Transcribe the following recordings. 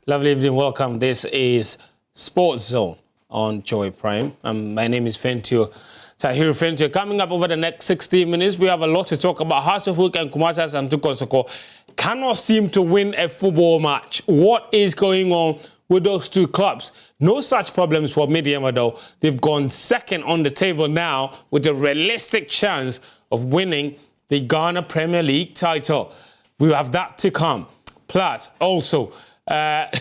Lovely evening, welcome. This is Sports Zone on Joy Prime. My name is Fentio. Tahir Fentio. Coming up over the next 60 minutes, we have a lot to talk about. Hearts of Oak and Kumasi Asante Kotoko cannot seem to win a football match. What is going on with those two clubs? No such problems for Midiama though. They've gone second on the table now with a realistic chance of winning the Ghana Premier League title. We have that to come. Plus, also, our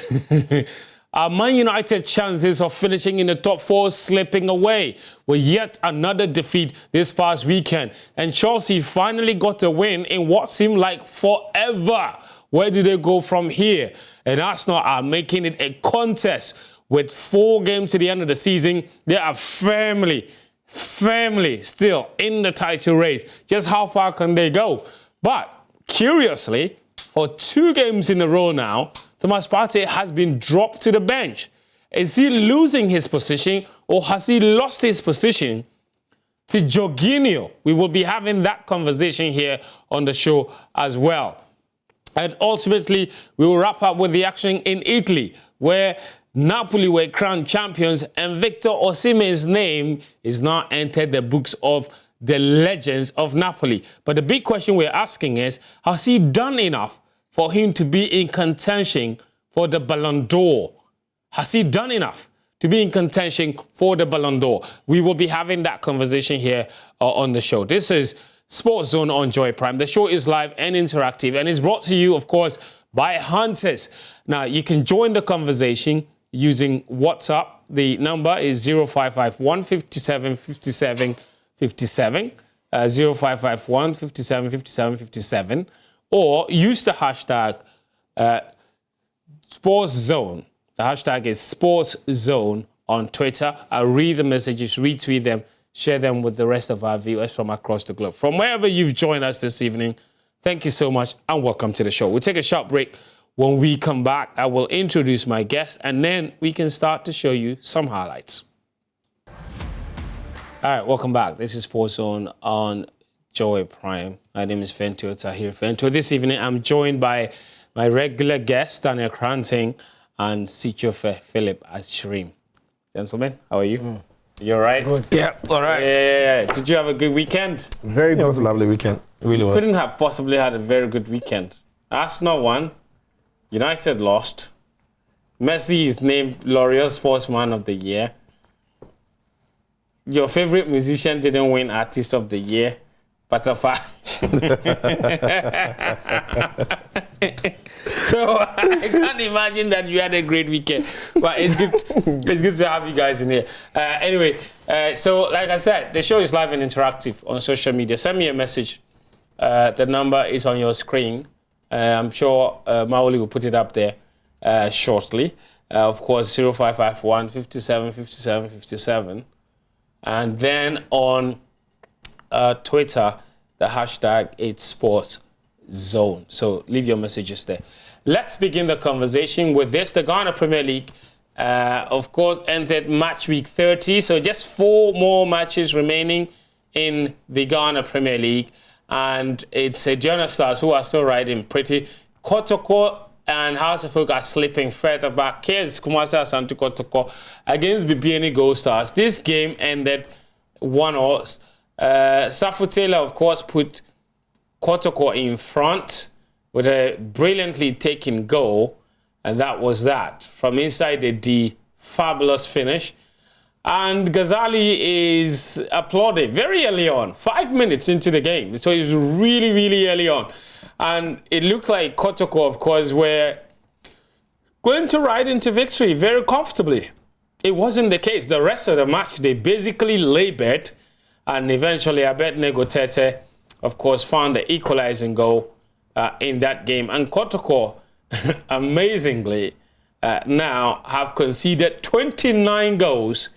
Man United chances of finishing in the top four slipping away with yet another defeat this past weekend. And Chelsea finally got a win in what seemed like forever. Where do they go from here? And Arsenal are making it a contest with 4 games to the end of the season. They are firmly still in the title race. Just how far can they go? But curiously, for 2 games in a row now, Thomas Partey has been dropped to the bench. Is he losing his position or has he lost his position to Jorginho? We will be having that conversation here on the show as well. And ultimately, we will wrap up with the action in Italy, where Napoli were crowned champions and Victor Osimhen's name is now entered the books of the legends of Napoli. But the big question we're asking is, has he done enough for him to be in contention for the Ballon d'Or? Has he done enough to be in contention for the Ballon d'Or? We will be having that conversation here on the show. This is Sports Zone on Joy Prime. The show is live and interactive and is brought to you, of course, by Hunters. Now, you can join the conversation using WhatsApp. The number is 0551 57 57 57, 0551 57 57 57. Or use the hashtag Sports Zone. The hashtag is Sports Zone on Twitter. I'll read the messages, retweet them, share them with the rest of our viewers from across the globe. From wherever you've joined us this evening, thank you so much and welcome to the show. We'll take a short break. When we come back, I will introduce my guest and then we can start to show you some highlights. All right, welcome back. This is Sports Zone on Joy Prime. My name is Fentio Tahir Fentio. This evening, I'm joined by my regular guests, Daniel Cranting and Sichofe Philip Ashrim. Gentlemen, how are you? You all right? Good. Yeah, all right. Yeah. Did you have a good weekend? Very good. It was a lovely weekend. It really was. Couldn't have possibly had a very good weekend. Arsenal won. United lost. Messi is named L'Oreal Sportsman of the Year. Your favorite musician didn't win Artist of the Year. Butterfly. So I can't imagine that you had a great weekend. But it's good. It's good to have you guys in here. Anyway, so like I said, the show is live and interactive on social media. Send me a message. The number is on your screen. I'm sure Maoli will put it up there shortly. Of course, 0551 57 57 57. And then on Twitter, the hashtag is Sports Zone. So leave your messages there. Let's begin the conversation with this. The Ghana Premier League, of course, entered match week 30. So just 4 more matches remaining in the Ghana Premier League. And it's a Jonah Stars who are still riding pretty. Kotoko and Hearts of Oak are slipping further back. Here's Kumasi Asante Kotoko against BBN Gold Stars. This game ended 1-0. Safu Taylor, of course, put Kotoko in front with a brilliantly taken goal, and that was that. From inside the D, fabulous finish. And Ghazali is applauded very early on, 5 minutes into the game. So it was really early on. And it looked like Kotoko, of course, were going to ride into victory very comfortably. It wasn't the case. The rest of the match, they basically labored. And eventually, Abednego Tete, of course, found the equalizing goal in that game. And Kotoko, amazingly, now have conceded 29 goals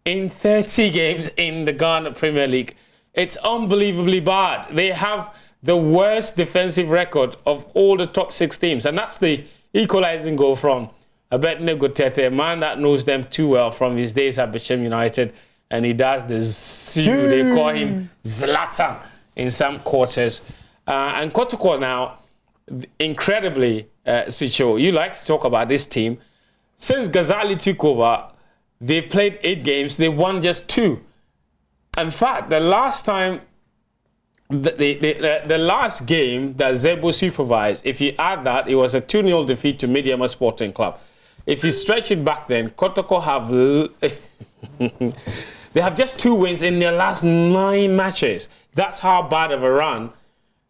in 30 games in the Ghana Premier League. It's unbelievably bad. They have the worst defensive record of all the top 6 teams. And that's the equalizing goal from Abednego Tete, a man that knows them too well from his days at Bichem United. And he does this, they call him Zlatan in some quarters. And Kotoko now, incredibly, Sicho, you like to talk about this team. Since Ghazali took over, they've played 8 games. They won just 2. In fact, the last time, the last game that Zebo supervised, if you add that, it was a 2-0 defeat to Mediama Sporting Club. If you stretch it back then, Kotoko have... they have just 2 wins in their last 9 matches. That's how bad of a run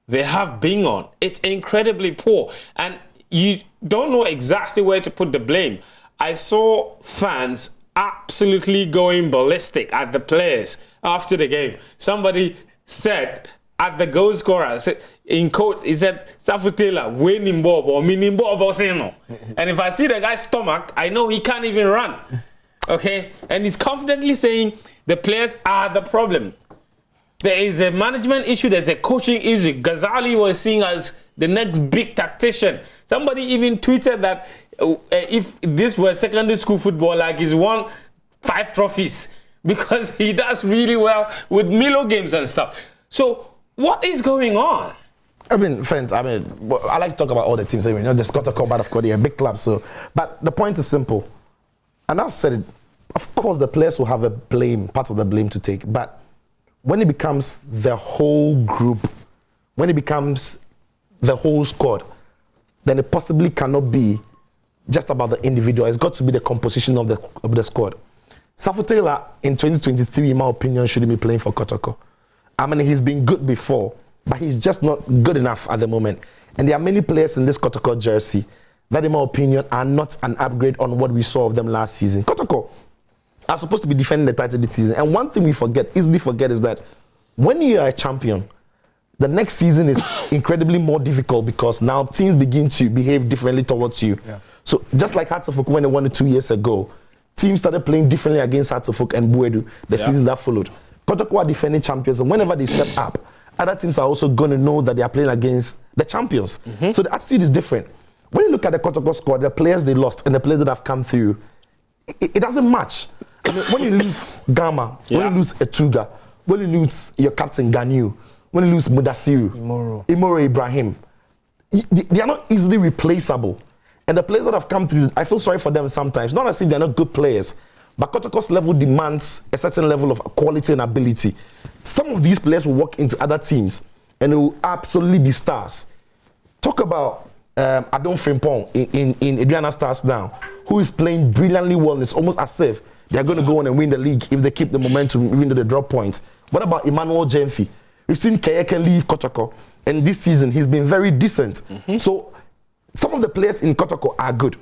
they have been on. It's incredibly poor. And you don't know exactly where to put the blame. I saw fans absolutely going ballistic at the players after the game. Somebody said at the goal scorer, in quote, he said, Safutela, winning Bob or meaning Bob or Seno. And if I see the guy's stomach, I know he can't even run. Okay? And he's confidently saying the players are the problem. There is a management issue, there's a coaching issue. Ghazali was seen as the next big tactician. Somebody even tweeted that if this were secondary school football, like he's won 5 trophies because he does really well with Milo games and stuff. So what is going on? I mean, friends, I like to talk about all the teams. Not just Kotoko, but of course they're a big club. So, but the point is simple. And I've said it, of course the players will have a blame, part of the blame to take. But when it becomes the whole group, when it becomes the whole squad, then it possibly cannot be just about the individual. It's got to be the composition of the squad. Safutela in 2023, in my opinion, shouldn't be playing for Kotoko. I mean, he's been good before, but he's just not good enough at the moment. And there are many players in this Kotoko jersey that, in my opinion, are not an upgrade on what we saw of them last season. Kotoko are supposed to be defending the title this season. And one thing we easily forget, is that when you are a champion, the next season is incredibly more difficult because now teams begin to behave differently towards you. Yeah. So just like Hearts of Oak when they won it 2 years ago, teams started playing differently against Hearts of Oak and Buedu the season that followed. Kotoko are defending champions, and whenever they step up, other teams are also going to know that they are playing against the champions. Mm-hmm. So the attitude is different. When you look at the Kotoko squad, the players they lost and the players that have come through, it doesn't match. I mean, when you lose Gama, when you lose Etuga, when you lose your captain Ganyu, when you lose Mudasiru, Imoro Ibrahim, they are not easily replaceable. And the players that have come through, I feel sorry for them sometimes. Not as if they're not good players, but Kotoko's level demands a certain level of quality and ability. Some of these players will walk into other teams and they will absolutely be stars. Talk about Adon Frimpong in Adriana Stars now, who is playing brilliantly well. It's almost as if they're going to go on and win the league if they keep the momentum, even though they drop points. What about Emmanuel Jemfi? We've seen Kayeke leave Kotoko, and this season he's been very decent. Mm-hmm. So some of the players in Kotoko are good,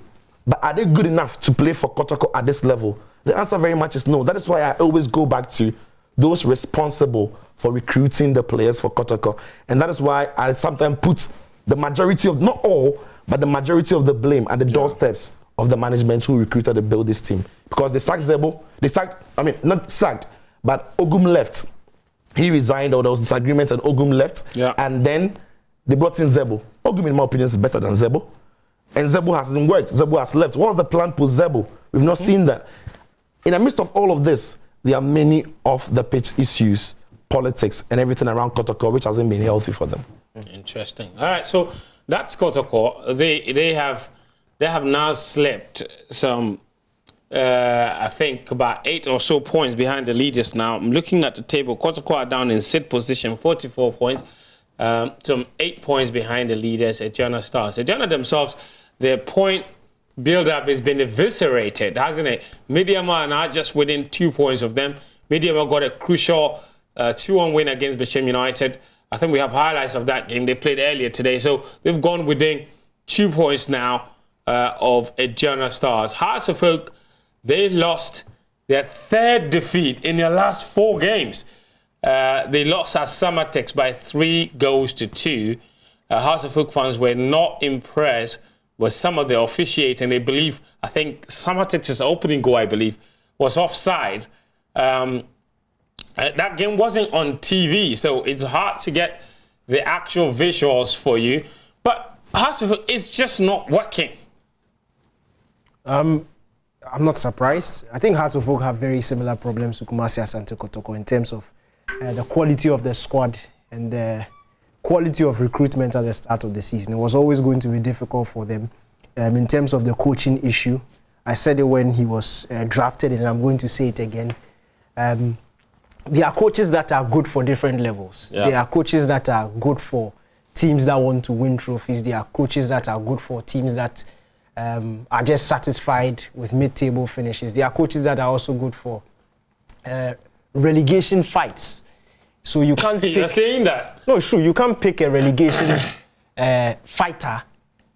but are they good enough to play for Kotoko at this level? The answer very much is no. That is why I always go back to those responsible for recruiting the players for Kotoko. And that is why I sometimes put the majority of, not all, but the majority of the blame at the doorsteps of the management who recruited and built this team. Because they sacked Zebo, not sacked, but Ogum left. He resigned, or there was disagreement and Ogum left. Yeah. And then they brought in Zebo. Ogum, in my opinion, is better than Zebo. And Zebo hasn't worked. Zebo has left. What was the plan for Zebo? We've not seen that. In the midst of all of this, there are many of the pitch issues, politics, and everything around Kotoko, which hasn't been healthy for them. Interesting. All right, so that's Kotoko. They have now slipped some, I think, about 8 or so points behind the leaders now. I'm looking at the table. Kotoko are down in 6th position, 44 points. Some 8 points behind the leaders, Ejana Stars. Ejana themselves, their point build-up has been eviscerated, hasn't it? Mediama are now just within 2 points of them. Mediama got a crucial 2-1 win against Bichem United. I think we have highlights of that game. They played earlier today. So they've gone within 2 points now of Ejana Stars. Hearts of Oak, they lost their 3rd defeat in their last 4 games. They lost at Samatex by 3-2. Hearts of Oak fans were not impressed with some of the officiating. They believe, I think Samatex's opening goal, I believe, was offside. That game wasn't on TV, so it's hard to get the actual visuals for you. But Hearts of Oak is just not working. I'm not surprised. I think Hearts of Oak have very similar problems to Kumasi Asante Kotoko in terms of the quality of the squad and the quality of recruitment at the start of the season. It was always going to be difficult for them in terms of the coaching issue. I said it when he was drafted, and I'm going to say it again. There are coaches that are good for different levels. Yeah. There are coaches that are good for teams that want to win trophies. There are coaches that are good for teams that are just satisfied with mid-table finishes. There are coaches that are also good for relegation fights. So you can't pick... You're saying that? No, it's true. You can't pick a relegation fighter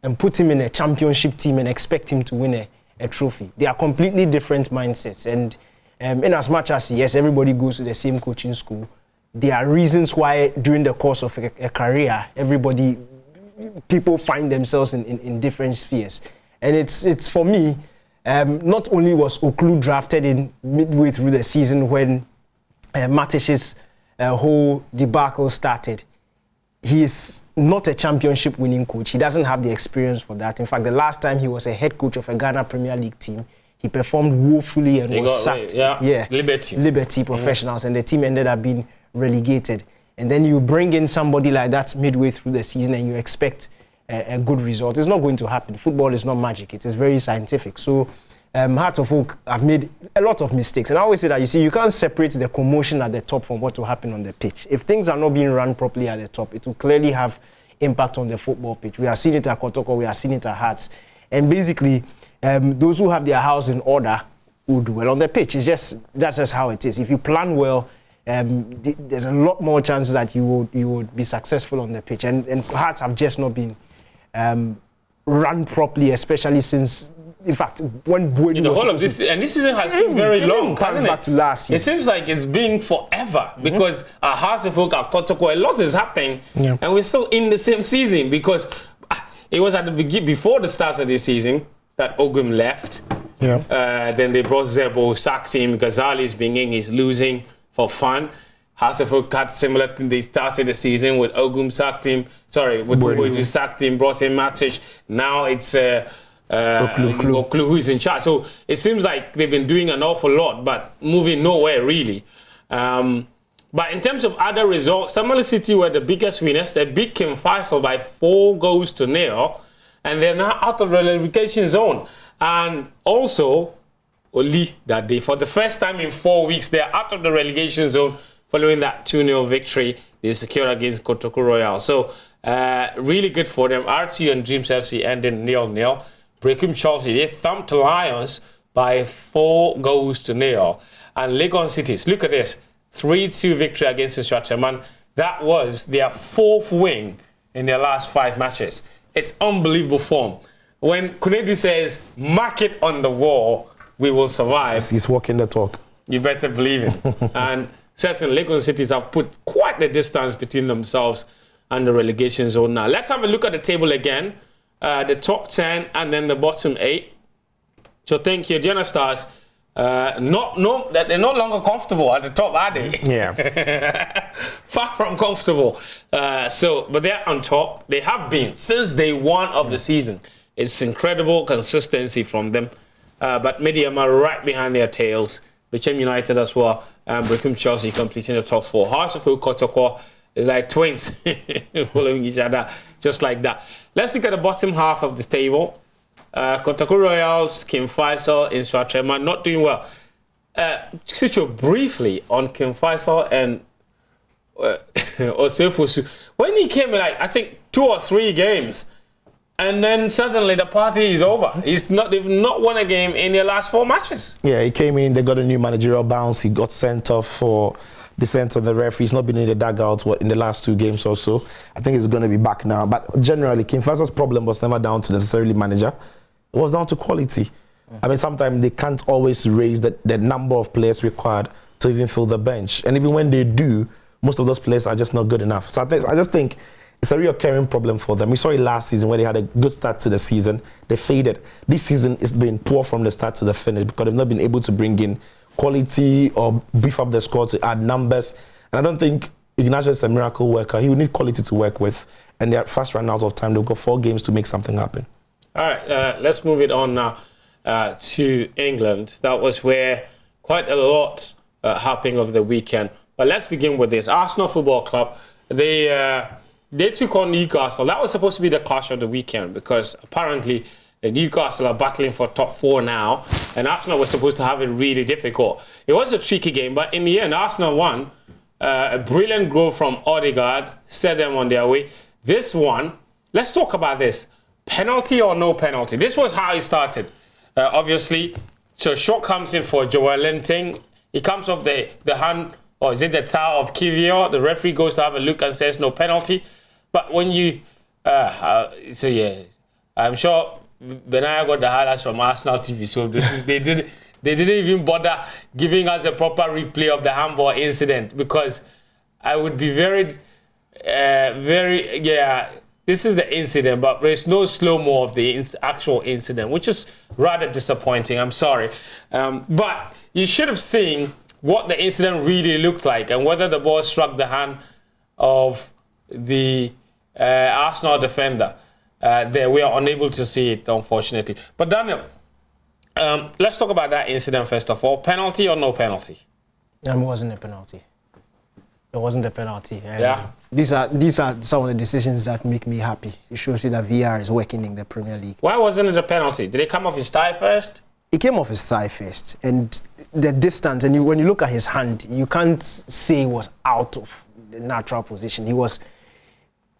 and put him in a championship team and expect him to win a trophy. They are completely different mindsets. And in as much as, yes, everybody goes to the same coaching school, there are reasons why during the course of a career, people find themselves in different spheres. And it's for me, not only was Oklu drafted in midway through the season when Matish's whole debacle started, he is not a championship winning coach. He doesn't have the experience for that. In fact, the last time he was a head coach of a Ghana Premier League team, he performed woefully and was sacked. Yeah. Liberty Professionals, and the team ended up being relegated. And then you bring in somebody like that midway through the season and you expect a good result. It's not going to happen. Football is not magic. It is very scientific. So Hearts of Oak have made a lot of mistakes. And I always say that, you see, you can't separate the commotion at the top from what will happen on the pitch. If things are not being run properly at the top, it will clearly have impact on the football pitch. We have seen it at Kotoko, we have seen it at Hearts. And basically, those who have their house in order will do well on the pitch. That's just how it is. If you plan well, there's a lot more chances that you would be successful on the pitch. And Hearts have just not been run properly, especially since, in fact, when Buedi the whole of this, and this season has seemed very long, hasn't back it? To last season. It seems like it's been forever because our Hearts of Oak, our Kotoko, a lot is happening, and we're still in the same season because it was at the beginning, before the start of the season, that Ogum left. Then they brought Zebo, sacked him. Ghazali's bringing, he's losing for fun. Hearts of Oak had similar thing. They started the season with Ogum sacked him. Sorry, with Buedi sacked him, brought in Matic. Now it's Oklu who's in charge. So it seems like they've been doing an awful lot, but moving nowhere really. But in terms of other results, Tamale City were the biggest winners. They beat King Faisal by 4-0, and they're now out of the relegation zone. And also, Oli that day, for the first time in 4 weeks, they're out of the relegation zone following that 2-0 victory they secured against Kotoko Royal. So, really good for them. RTU and Dreams FC ended 0-0. Brecum Chelsea, they thumped Lions by 4-0. And Legon Cities, look at this, 3-2 victory against Nshuacheman. That was their 4th win in their last 5 matches. It's unbelievable form. When Kunedu says, mark it on the wall, we will survive. He's walking the talk. You better believe it. And certain Legon cities have put quite the distance between themselves and the relegation zone now. Let's have a look at the table again. The top 10 and then the bottom 8. So thank you, Diana Stars. That they're no longer comfortable at the top, are they? Yeah. Far from comfortable. But they're on top. They have been since day one of the season. It's incredible consistency from them. But Medium are right behind their tails. Became United as well. Brecum Chelsea completing the top 4. Hearts of Oak, Kotoko is like twins following each other, just like that. Let's look at the bottom half of the table. Kotoko Royals, King Faisal, Nshuacheman, not doing well. Just briefly on King Faisal and Osefosu. When he came in, like, I think 2 or 3 games, and then suddenly the party is over. They've not won a game in their last 4 matches. Yeah, he came in, they got a new managerial bounce. He got sent off for dissent on the referee. He's not been in the dugout in the last 2 games or so. I think he's going to be back now. But generally, King Faisal's problem was never down to necessarily manager. It was down to quality. I mean, sometimes they can't always raise the number of players required to even fill the bench. And even when they do, most of those players are just not good enough. So I just think it's a recurring problem for them. We saw it last season where they had a good start to the season. They faded. This season it's been poor from the start to the finish because they've not been able to bring in quality or beef up the squad to add numbers. And I don't think Ignacio is a miracle worker. He will need quality to work with. And they're fast running out of time. They've got 4 games to make something happen. All right, let's move it on now to England. That was where quite a lot happening over the weekend. But let's begin with this. Arsenal Football Club, they they took on Newcastle. That was supposed to be the clash of the weekend because apparently Newcastle are battling for top 4 now, and Arsenal was supposed to have it really difficult. It was a tricky game, but in the end, Arsenal won. A brilliant goal from Odegaard set them on their way. This one, let's talk about this. Penalty or no penalty? This was how it started. Obviously, so shot comes in for Joel Linton. He comes off the hand, or is it the thigh of Kivior? The referee goes to have a look and says no penalty. But when you, so yeah, I'm sure Benaya got the highlights from Arsenal TV, so they didn't even bother giving us a proper replay of the handball incident because I would be very, this is the incident, but there's no slow-mo of the actual incident, which is rather disappointing. I'm sorry. But you should have seen what the incident really looked like and whether the ball struck the hand of the Arsenal defender. There, we are unable to see it, unfortunately. But Daniel, let's talk about that incident first of all. Penalty or no penalty? It wasn't a penalty. It wasn't a penalty. Yeah. These are some of the decisions that make me happy. It shows you that VR is working in the Premier League. Why wasn't it a penalty? Did it come off his thigh first? It came off his thigh first, and the distance. And when you look at his hand, you can't say he was out of the natural position. He was.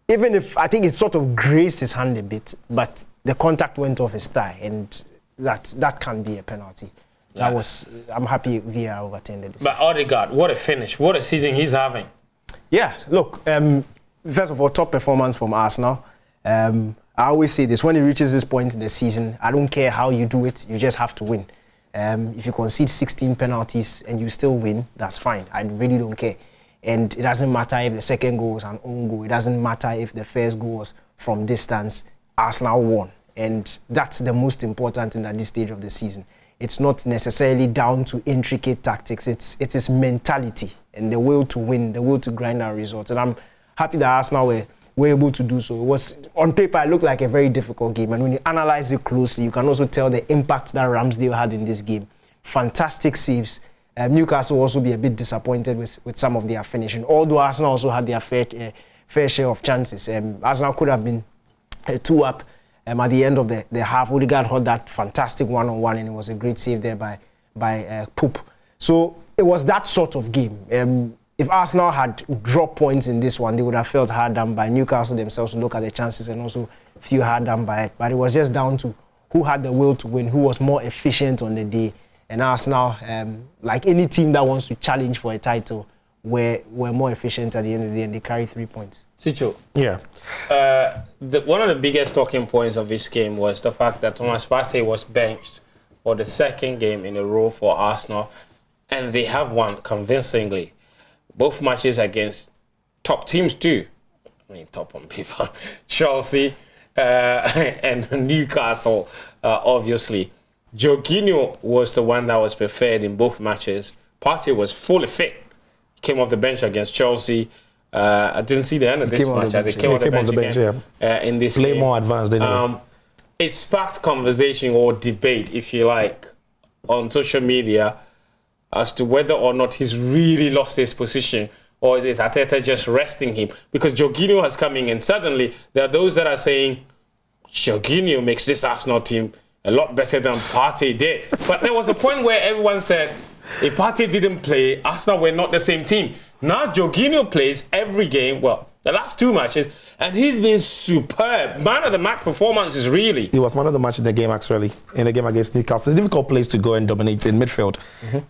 Even if I think it sort of grazed his hand a bit, but the contact went off his thigh, and that can be a penalty. Yeah. That was. I'm happy VR overturned the decision. But Odegaard, what a finish! What a season he's having. Yeah. Look. First of all, top performance from Arsenal. I always say this: when it reaches this point in the season, I don't care how you do it. You just have to win. If you concede 16 penalties and you still win, that's fine. I really don't care. And it doesn't matter if the second goal was an own goal. It doesn't matter if the first goal was from distance. Arsenal won. And that's the most important thing at this stage of the season. It's not necessarily down to intricate tactics. It is mentality and the will to win, the will to grind our results. And I'm happy that Arsenal were able to do so. It was, on paper, it looked like a very difficult game. And when you analyze it closely, you can also tell the impact that Ramsdale had in this game. Fantastic saves. Newcastle will also be a bit disappointed with some of their finishing, although Arsenal also had their fair share of chances. Arsenal could have been 2-up at the end of the half. Odegaard had that fantastic one-on-one, and it was a great save there by Poop. So it was that sort of game. If Arsenal had dropped points in this one, they would have felt hard done by. Newcastle themselves to look at the chances and also feel hard done by it. But it was just down to who had the will to win, who was more efficient on the day. And Arsenal, like any team that wants to challenge for a title, were more efficient at the end of the day, and they carry 3 points. Sicho. Yeah. One of the biggest talking points of this game was the fact that Thomas Partey was benched for the second game in a row for Arsenal, and they have won convincingly. Both matches against top teams too. I mean, top on paper. Chelsea and Newcastle, obviously. Jorginho was the one that was preferred in both matches. Partey was fully fit. Came off the bench against Chelsea. I didn't see the end of this match. They came off the bench again in this game. Play more advanced. It sparked conversation or debate, if you like, on social media as to whether or not he's really lost his position or is Arteta just resting him. Because Jorginho has come in, and suddenly there are those that are saying Jorginho makes this Arsenal team a lot better than Partey did. But there was a point where everyone said, if Partey didn't play, Arsenal were not the same team. Now Jorginho plays every game, well, the last 2 matches, and he's been superb. Man of the match performances, really. He was man of the match in the game, actually, in the game against Newcastle. It's a difficult place to go and dominate in midfield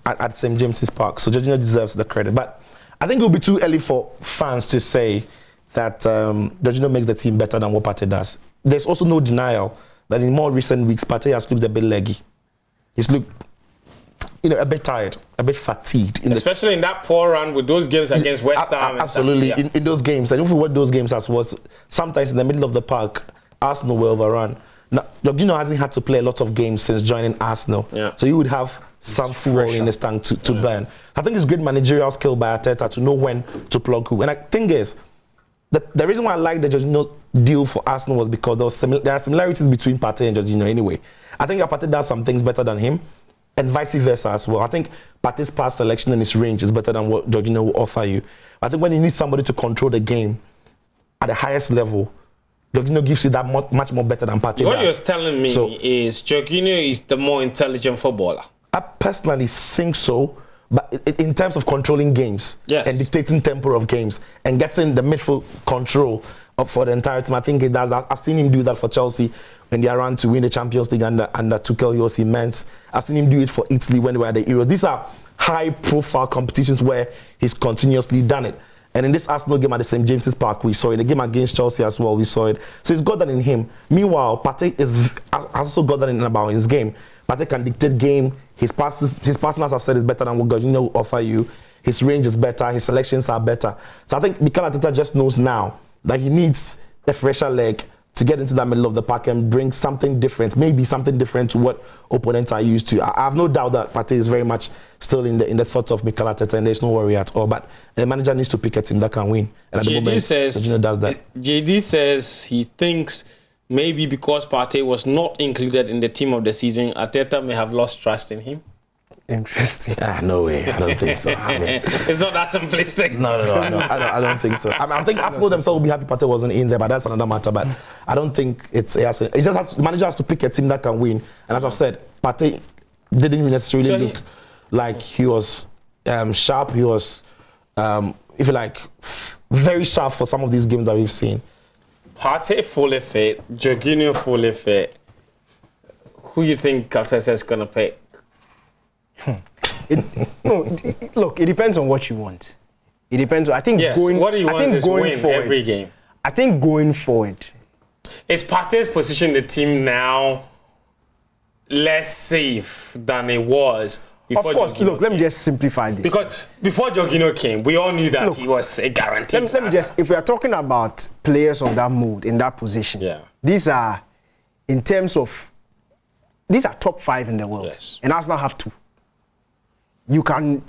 at St. James's Park, so Jorginho deserves the credit. But I think it would be too early for fans to say that Jorginho makes the team better than what Partey does. There's also no denial that in more recent weeks, Partey has looked a bit leggy. He's looked, a bit tired, a bit fatigued. Especially in that poor run with those games against West Ham. Absolutely, yeah. in those games. I don't know what those games as was. Sometimes in the middle of the park, Arsenal were overrun. Now, Jorginho hasn't had to play a lot of games since joining Arsenal. Yeah. So you would have some fuel in his tank to burn. I think it's great managerial skill by Arteta to know when to plug who. And I think the reason why I like the Jorginho deal for Arsenal was because there are similarities between Partey and Jorginho anyway. I think Partey does some things better than him, and vice versa as well. I think Partey's pass selection and his range is better than what Jorginho will offer you. I think when you need somebody to control the game, at the highest level, Jorginho gives you that much more better than Partey What does. you're telling me is Jorginho is the more intelligent footballer. I personally think so, but in terms of controlling games and dictating tempo of games and getting the midfield control for the entire team, I think it does. I've seen him do that for Chelsea when they ran to win the Champions League under Tuchel Osimhen. I've seen him do it for Italy when they were at the Euros. These are high-profile competitions where he's continuously done it. And in this Arsenal game at the St. James's Park, we saw it. In the game against Chelsea as well, we saw it. So he's got that in him. Meanwhile, Partey has also got that in about his game. Partey can dictate game. His passes, as I've said, is better than what Jorginho will offer you. His range is better. His selections are better. So I think Mikel Arteta just knows now that he needs a fresher leg to get into that middle of the park and bring something different, maybe something different to what opponents are used to. I have no doubt that Partey is very much still in the thoughts of Mikel Arteta, and there's no worry at all. But the manager needs to pick a team that can win. And at the moment, Jorginho does that. JD says he thinks maybe because Partey was not included in the team of the season, Arteta may have lost trust in him. Interesting. No way. I don't think so. It's not that simplistic. No. I don't think so. I think Arsenal themselves will be happy Partey wasn't in there, but that's another matter. But I don't think it's just the manager has to pick a team that can win. And as I've said, Partey didn't necessarily look like he was sharp. He was, if you like, very sharp for some of these games that we've seen. Partey fully fit, Jorginho fully fit. Who you think Arteta is going to pick? Look, it depends on what you want. It depends on, I think what he wants is win forward, every game. I think going forward. Is Partey's position in the team now less safe than it was before? Of course, Jorginho look, let me just simplify this. Because before Jorginho came, we all knew that he was a guarantee. Let me just, if we are talking about players of that mood, in that position, these are, in terms of, these are top 5 in the world. And Arsenal have 2. You can,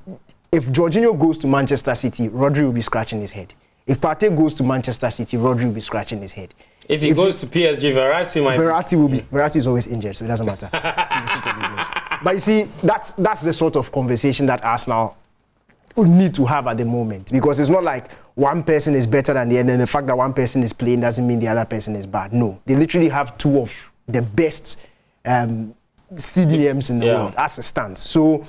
if Jorginho goes to Manchester City, Rodri will be scratching his head. If Partey goes to Manchester City, Rodri will be scratching his head. If he goes to PSG, Verratti is always injured, so it doesn't matter. But you see, that's the sort of conversation that Arsenal would need to have at the moment, because it's not like one person is better than the other, and the fact that one person is playing doesn't mean the other person is bad. No, they literally have 2 of the best CDMs in the world as it stands. So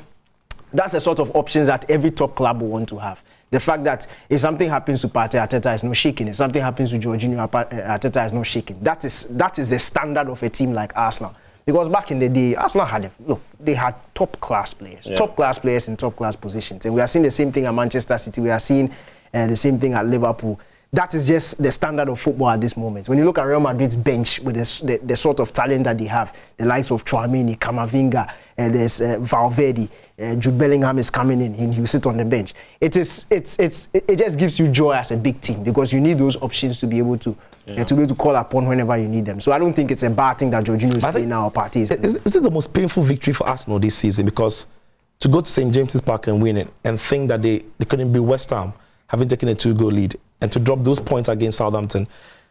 that's the sort of options that every top club will want to have. The fact that if something happens to Partey, Arteta is not shaking. If something happens to Jorginho, Arteta is not shaking. That is the standard of a team like Arsenal. Because back in the day, Arsenal had, they had top-class players. Top-class players in top-class positions. And we are seeing the same thing at Manchester City. We are seeing the same thing at Liverpool. That is just the standard of football at this moment. When you look at Real Madrid's bench with the sort of talent that they have, the likes of Tchouaméni, Camavinga, there's Valverde, Jude Bellingham is coming in, and you sit on the bench. It just gives you joy as a big team, because you need those options to be able to be able to call upon whenever you need them. So I don't think it's a bad thing that Jorginho is playing now or Partey is playing. Is this the most painful victory for Arsenal this season? Because to go to St. James's Park and win it and think that they couldn't beat West Ham, having taken a 2-goal lead, and to drop those points against Southampton,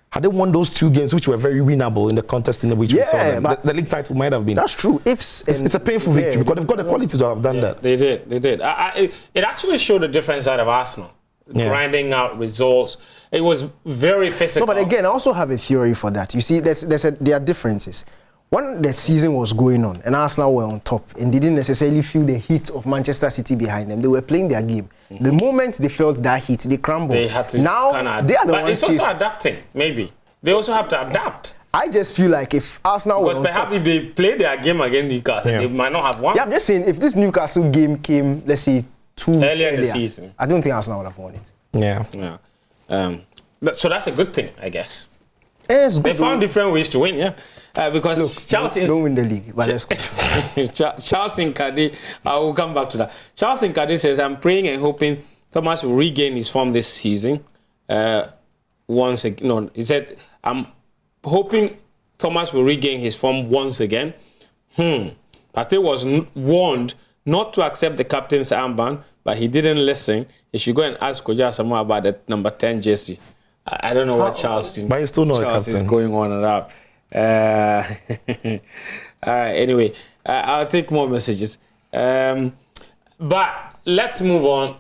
had they won those 2 games, which were very winnable in the contest in which we saw them, the league title might have been. That's true. It's a painful victory, because they've got the quality to have done that. They did. It actually showed the different side of Arsenal. Grinding out results. It was very physical. No, but again, I also have a theory for that. You see, there are differences. When the season was going on and Arsenal were on top and they didn't necessarily feel the heat of Manchester City behind them, they were playing their game. The moment they felt that heat, they crumbled. They had to now they are the ones. But it's also adapting, maybe. They also have to adapt. I just feel like if Arsenal were on top, perhaps if they play their game against Newcastle, they might not have won. Yeah, I'm just saying, if this Newcastle game came, let's say, 2 weeks earlier in the season, I don't think Arsenal would have won it. So that's a good thing, I guess. It's good. They found different ways to win, because Chelsea don't win the league, but let's go. Charles Nkade, I will come back to that. Charles Nkade says, I'm praying and hoping Thomas will regain his form this season. Once again, no, he said, I'm hoping Thomas will regain his form once again. Partey was warned not to accept the captain's armband, but he didn't listen. He should go and ask Koja Asamoah about the number 10 jersey. I don't know what Charles is going on about. All right, anyway, I'll take more messages. But let's move on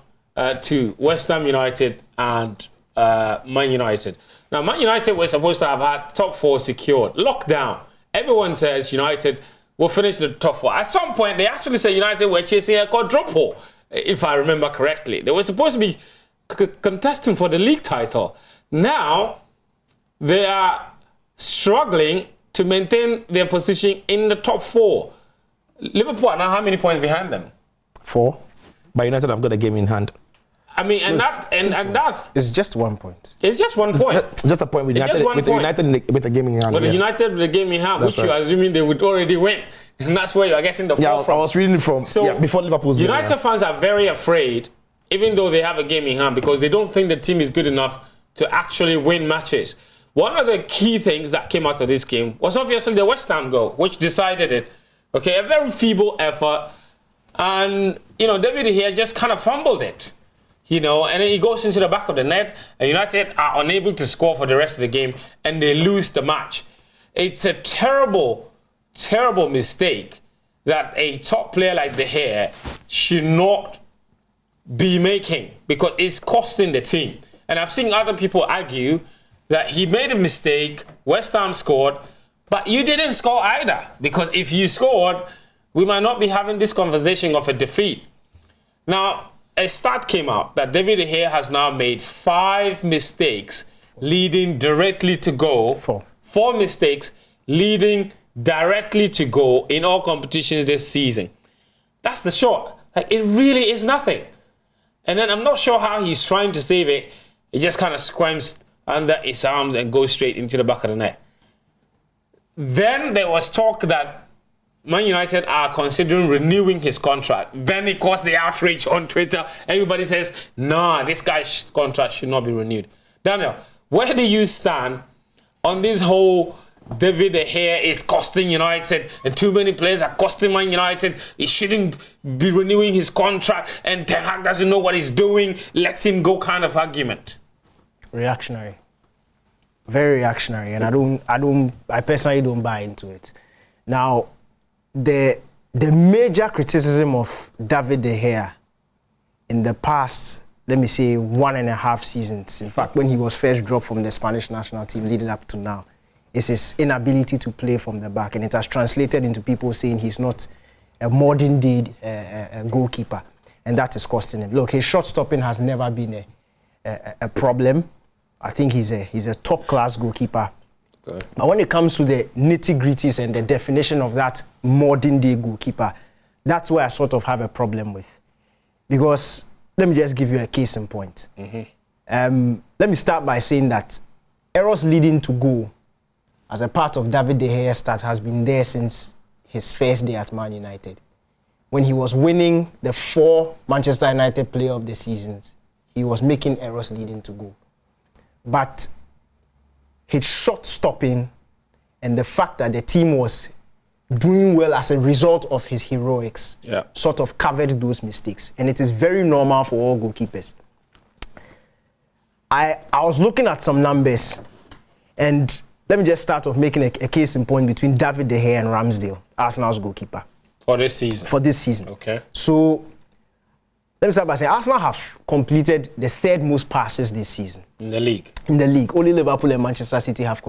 to West Ham United and Man United. Now, Man United were supposed to have had top 4 secured. Lockdown. Everyone says United will finish the top 4. At some point, they actually said United were chasing a quadruple, if I remember correctly. They were supposed to be contesting for the league title. Now, they are struggling to maintain their position in the top 4. Liverpool are now how many points behind them? 4. But United have got a game in hand. I mean, and that it's just 1 point. It's just 1 point. Just a point with United, with a game in hand. But United with a game in hand, which you're assuming they would already win. And that's where you're getting the fall from. I was reading from before Liverpool's game. United fans are very afraid, even though they have a game in hand, because they don't think the team is good enough to actually win matches. One of the key things that came out of this game was obviously the West Ham goal, which decided it. Okay, a very feeble effort. And, David here just kind of fumbled it. And then he goes into the back of the net, and United are unable to score for the rest of the game, and they lose the match. It's a terrible, terrible mistake that a top player like De Gea should not be making, because it's costing the team. And I've seen other people argue that he made a mistake, West Ham scored, but you didn't score either, because if you scored, we might not be having this conversation of a defeat. Now, a stat came out that David De Gea has now made 5 mistakes leading directly to goal. 4 mistakes leading directly to goal in all competitions this season. That's the shot. It really is nothing. And then I'm not sure how he's trying to save it. It just kind of squirms under his arms and goes straight into the back of the net. Then there was talk that Man United are considering renewing his contract. Then it caused the outrage on Twitter. Everybody says, nah, this guy's contract should not be renewed. Daniel, where do you stand on this whole David De Gea is costing United and too many players are costing Man United? He shouldn't be renewing his contract and Ten Hag doesn't know what he's doing. Let him go kind of argument. Reactionary. Very reactionary. And I personally don't buy into it. Now, the major criticism of David De Gea in the past, let me say, 1.5 seasons, in fact, when he was first dropped from the Spanish national team leading up to now, is his inability to play from the back. And it has translated into people saying he's not a modern-day goalkeeper. And that is costing him. Look, his shot stopping has never been a problem. I think he's a top-class goalkeeper. Okay. But when it comes to the nitty-gritties and the definition of that modern-day goalkeeper, that's where I sort of have a problem with. Because, let me just give you a case in point. Mm-hmm. Let me start by saying that errors leading to goal as a part of David De Gea's start has been there since his first day at Man United. When he was winning the 4 Manchester United Player of the Seasons, he was making errors leading to goal. But his shot stopping and the fact that the team was doing well as a result of his heroics sort of covered those mistakes. And it is very normal for all goalkeepers. I was looking at some numbers, and let me just start off making a case in point between David De Gea and Ramsdale, Arsenal's goalkeeper. For this season? For this season. Okay. So, let me start by saying Arsenal have completed the 3rd most passes this season. In the league? In the league. Only Liverpool and Manchester City have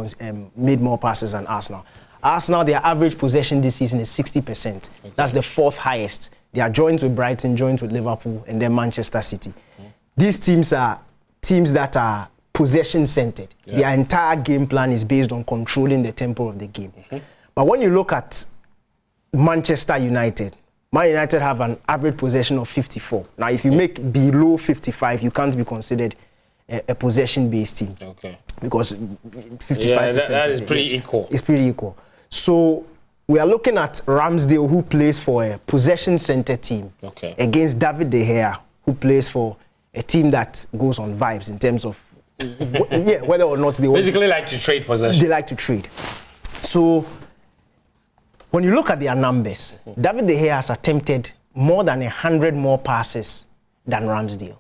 made more passes than Arsenal. Arsenal, their average possession this season is 60%. Okay. That's the 4th highest. They are joined with Brighton, joined with Liverpool, and then Manchester City. Mm. These teams are teams that are possession-centered. Yeah. Their entire game plan is based on controlling the tempo of the game. Mm-hmm. But when you look at Manchester United, Man United have an average possession of 54. Now, if you make below 55, you can't be considered a possession-based team. Okay. Because 55%... Yeah, that is pretty equal. It's pretty equal. So, we are looking at Ramsdale, who plays for a possession-centered team, against David De Gea, who plays for a team that goes on vibes in terms of whether or not they... Basically like to trade possession. They like to trade. So... when you look at their numbers, David De Gea has attempted more than 100 more passes than Ramsdale.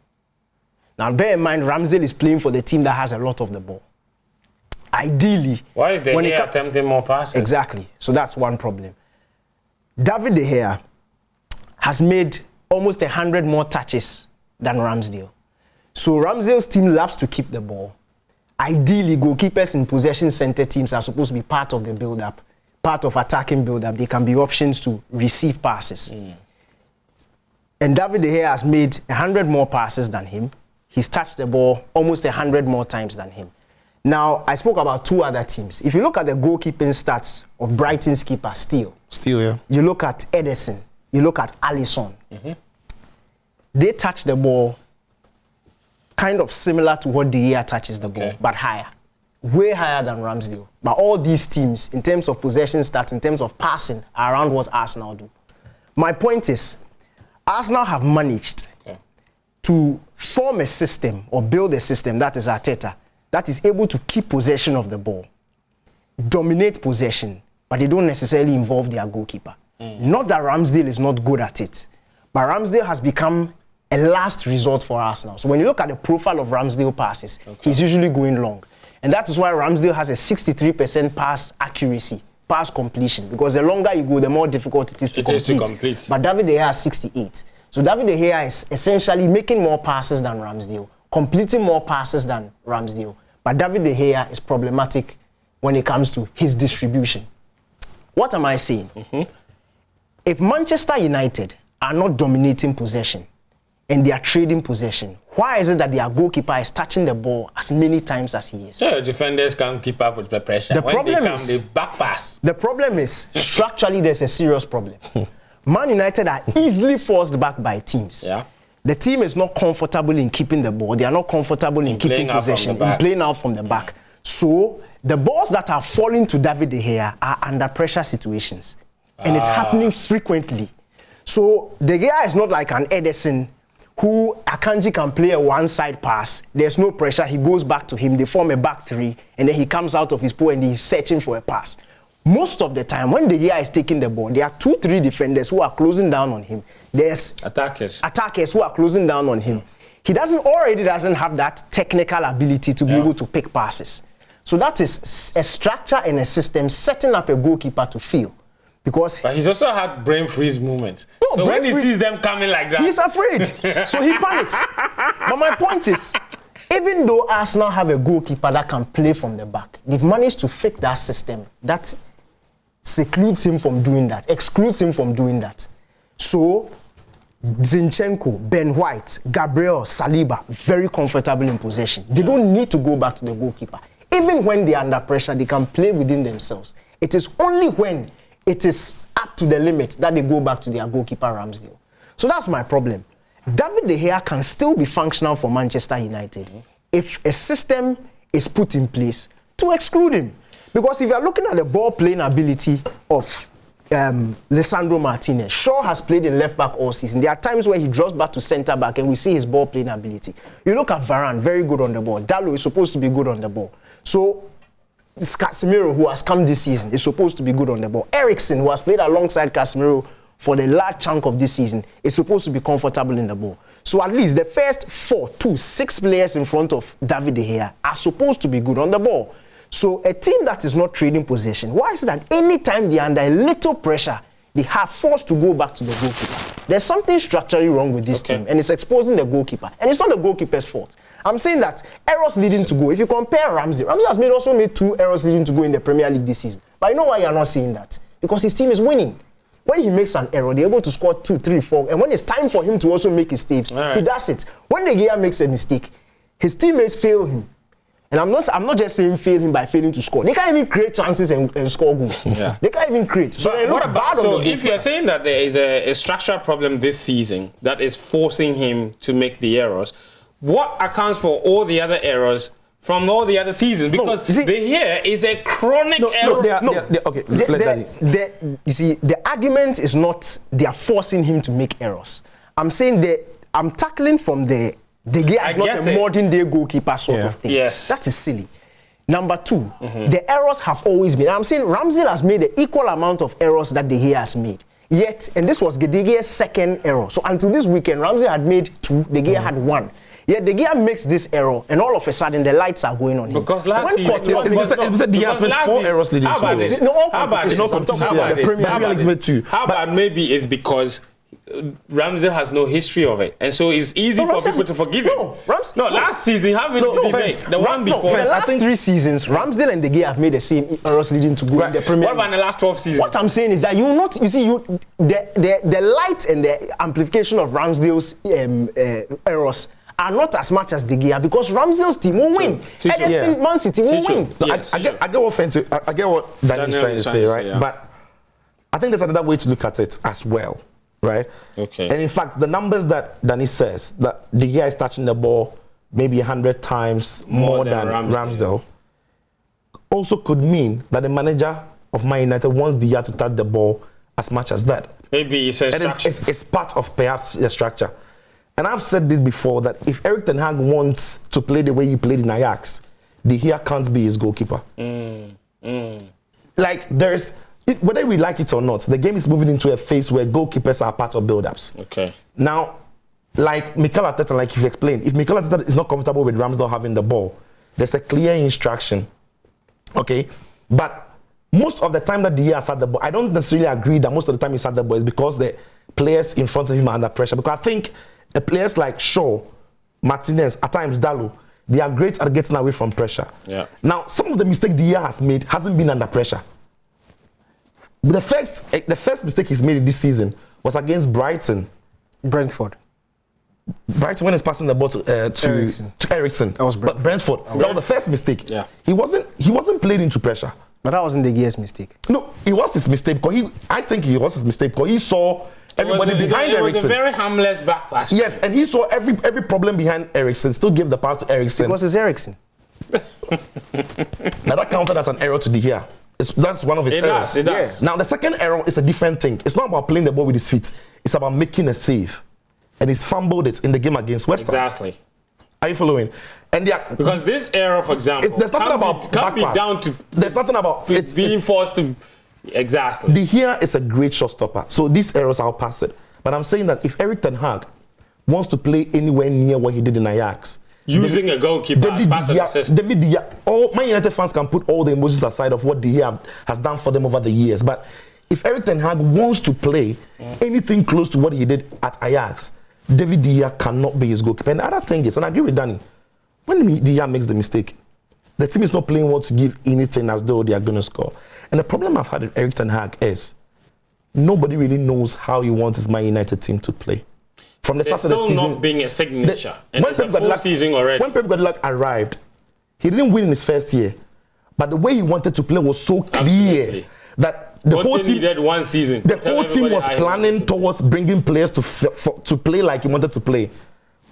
Now, bear in mind, Ramsdale is playing for the team that has a lot of the ball. Ideally... Why is De Gea attempting more passes? Exactly. So that's one problem. David De Gea has made almost 100 more touches than Ramsdale. So Ramsdale's team loves to keep the ball. Ideally, goalkeepers in possession center teams are supposed to be part of the build-up, part of attacking build-up. They can be options to receive passes. And David De Gea has made 100 more passes than him. He's touched the ball almost 100 more times than him. Now, I spoke about 2 other teams. If you look at the goalkeeping stats of Brighton's keeper, Steele, yeah. You look at Ederson, you look at Alisson. They touch the ball kind of similar to what De Gea touches the ball, but higher. Way higher than Ramsdale. But all these teams, in terms of possession stats, in terms of passing, are around what Arsenal do. My point is, Arsenal have managed to form a system or build a system, that is Arteta, that is able to keep possession of the ball, dominate possession, but they don't necessarily involve their goalkeeper. Not that Ramsdale is not good at it, but Ramsdale has become a last resort for Arsenal. So when you look at the profile of Ramsdale passes, he's usually going long. And that is why Ramsdale has a 63% pass accuracy, pass completion, because the longer you go, the more difficult it is to complete. But David De Gea has 68. So David De Gea is essentially making more passes than Ramsdale, completing more passes than Ramsdale. But David De Gea is problematic when it comes to his distribution. What am I saying? If Manchester United are not dominating possession and they are trading possession, why is it that their goalkeeper is touching the ball as many times as he is? So defenders can't keep up with the pressure. When they come, they back pass. The problem is, structurally, there's a serious problem. Man United are easily forced back by teams. The team is not comfortable in keeping the ball. They are not comfortable in keeping possession, in playing out from the back. So the balls that are falling to David De Gea are under pressure situations. And it's happening frequently. So De Gea is not like an Ederson who Akanji can play a one-side pass. There's no pressure. He goes back to him. They form a back three. And then he comes out of his pool and he's searching for a pass. Most of the time, when De Gea is taking the ball, there are 2-3 defenders who are closing down on him. There's attackers who are closing down on him. He already doesn't have that technical ability to be able to pick passes. So that is a structure and a system setting up a goalkeeper to fail. But he's also had brain freeze moments. No, so when he sees them coming like that, he's afraid. So he panics. But my point is, even though Arsenal have a goalkeeper that can play from the back, they've managed to fake that system that secludes him from doing that, excludes him from doing that. So Zinchenko, Ben White, Gabriel, Saliba, very comfortable in possession. They don't need to go back to the goalkeeper. Even when they are under pressure, they can play within themselves. It is only when it is up to the limit that they go back to their goalkeeper, Ramsdale. So that's my problem. David De Gea can still be functional for Manchester United if a system is put in place to exclude him. Because if you're looking at the ball playing ability of Lisandro Martinez, Shaw has played in left back all season. There are times where he drops back to centre back and we see his ball playing ability. You look at Varane, very good on the ball. Dalot is supposed to be good on the ball. So Casemiro, who has come this season, is supposed to be good on the ball. Eriksen, who has played alongside Casemiro for the large chunk of this season, is supposed to be comfortable in the ball. So at least the first 6 players in front of David De Gea are supposed to be good on the ball. So a team that is not trading possession, why is it that anytime they are under a little pressure, they are forced to go back to the goalkeeper? There's something structurally wrong with this team, and it's exposing the goalkeeper. And it's not the goalkeeper's fault. I'm saying that errors leading to goal. If you compare Ramsey has also made 2 errors leading to goal in the Premier League this season. But you know why you're not seeing that? Because his team is winning. When he makes an error, they're able to score 2, 3, 4. And when it's time for him to also make his saves, he does it. When De Gea makes a mistake, his teammates fail him. And I'm not just saying fail him by failing to score. They can't even create chances and score goals. They can't even create. So if you're saying that there is a structural problem this season that is forcing him to make the errors, what accounts for all the other errors from all the other seasons? Because here is a chronic error. You see, the argument is not they are forcing him to make errors. I'm saying that I'm tackling from the De Gea is not a modern day goalkeeper sort of thing. Yes. That is silly. Number 2, the errors have always been. I'm saying Ramsdale has made the equal amount of errors that De Gea has made. Yet, and this was De Gea's second error. So until this weekend, Ramsdale had made 2, De Gea had 1. Yet De Gea makes this error, and all of a sudden the lights are going on him. Because last season, De Gea made 4 errors leading to goals. How about maybe it's because Ramsdale has no history of it, and so it's easy for people to forgive him. Last season, how many did he make? The one before. The last 3 seasons, Ramsdale and De Gea have made the same errors leading to go in the Premier League. What about the last 12 seasons? What I'm saying is that the light and the amplification of Ramsdale's errors are not as much as De Gea, because Ramsdale's team will win. Ederson, Man City will win. I get what Daniel is trying to say, right? Yeah. But I think there's another way to look at it as well, right? Okay. And in fact, the numbers that Danny says, that De Gea is touching the ball maybe 100 times more than Ramsdale, also could mean that the manager of Man United wants De Gea to touch the ball as much as that. Maybe it's a structure. It's part of perhaps the structure. And I've said this before, that if Erik ten Hag wants to play the way he played in Ajax, De Gea can't be his goalkeeper. Like, there's, whether we like it or not, the game is moving into a phase where goalkeepers are part of build-ups. Okay. Now, like Mikel Arteta, like you've explained, if Mikel Arteta is not comfortable with Ramsdale having the ball, there's a clear instruction. Okay? But most of the time that De Gea has had the ball, I don't necessarily agree that most of the time he's had the ball is because the players in front of him are under pressure. Because I think the players like Shaw, Martinez, at times Dalot, they are great at getting away from pressure. Yeah. Now, some of the mistakes De Gea has made hasn't been under pressure. The first mistake he's made this season was against Brentford. Brighton, when he's passing the ball to Eriksen. That was Brentford. But Brentford. That was the first mistake. Yeah. He wasn't played into pressure. But that wasn't De Gea's mistake. No, it was his mistake, because I think it was his mistake because he saw everybody behind Eriksen. It was a very harmless back pass. Yes, and he saw every problem behind Eriksen, still gave the pass to Eriksen. Because it's Eriksen. Now that counted as an error to De Gea. That's one of his errors. It does. Now the second error is a different thing. It's not about playing the ball with his feet. It's about making a save. And he's fumbled it in the game against West Ham. Exactly. Are you following? And because this error, for example, there's nothing about can't be down to. There's nothing about it's being forced to. Exactly. De Gea is a great shot stopper. So these errors, I'll pass it. But I'm saying that if Erik ten Hag wants to play anywhere near what he did in Ajax, using a goalkeeper as part of the system. David De Gea, all Man United fans can put all the emotions aside of what De Gea has done for them over the years. But if Erik ten Hag wants to play anything close to what he did at Ajax, David De Gea cannot be his goalkeeper. And the other thing is, and I agree with Danny, when De Gea makes the mistake, the team is not playing well to give anything as though they are going to score. And the problem I've had with Erik ten Hag is nobody really knows how he wants his Man United team to play. From the start of the season, not being a signature. And it's a full season already. When Pep Guardiola arrived, he didn't win in his first year. But the way he wanted to play was so clear that the whole team needed one season. The whole team was planning towards bringing players to play like he wanted to play.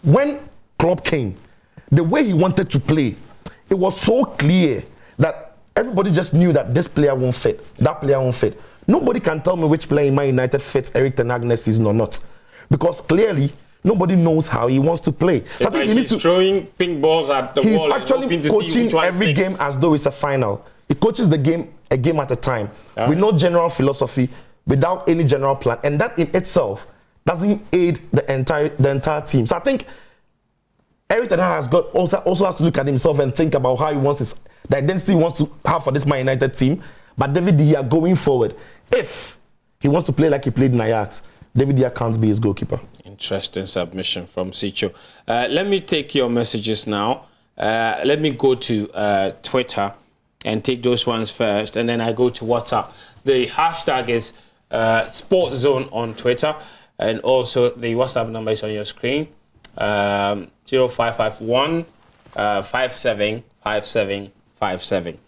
When Klopp came, the way he wanted to play, it was so clear that everybody just knew that this player won't fit, that player won't fit. Nobody can tell me which player in Man United fits Erik ten Hag next season or not. Because clearly, nobody knows how he wants to play. So I think he needs to throwing pink balls at the wall. He's actually coaching every game as though it's a final. He coaches the game a game at a time, with no general philosophy, without any general plan, and that in itself doesn't aid the entire team. So I think Erik ten Hag also has to look at himself and think about how he wants the identity he wants to have for this Man United team. But David De Gea going forward, if he wants to play like he played in Ajax, David De Gea can't be his goalkeeper. Interesting submission from Sicho. Let me take your messages now. Let me go to Twitter and take those ones first, and then I go to WhatsApp. The hashtag is SportsZone on Twitter, and also the WhatsApp number is on your screen. 0551 575757.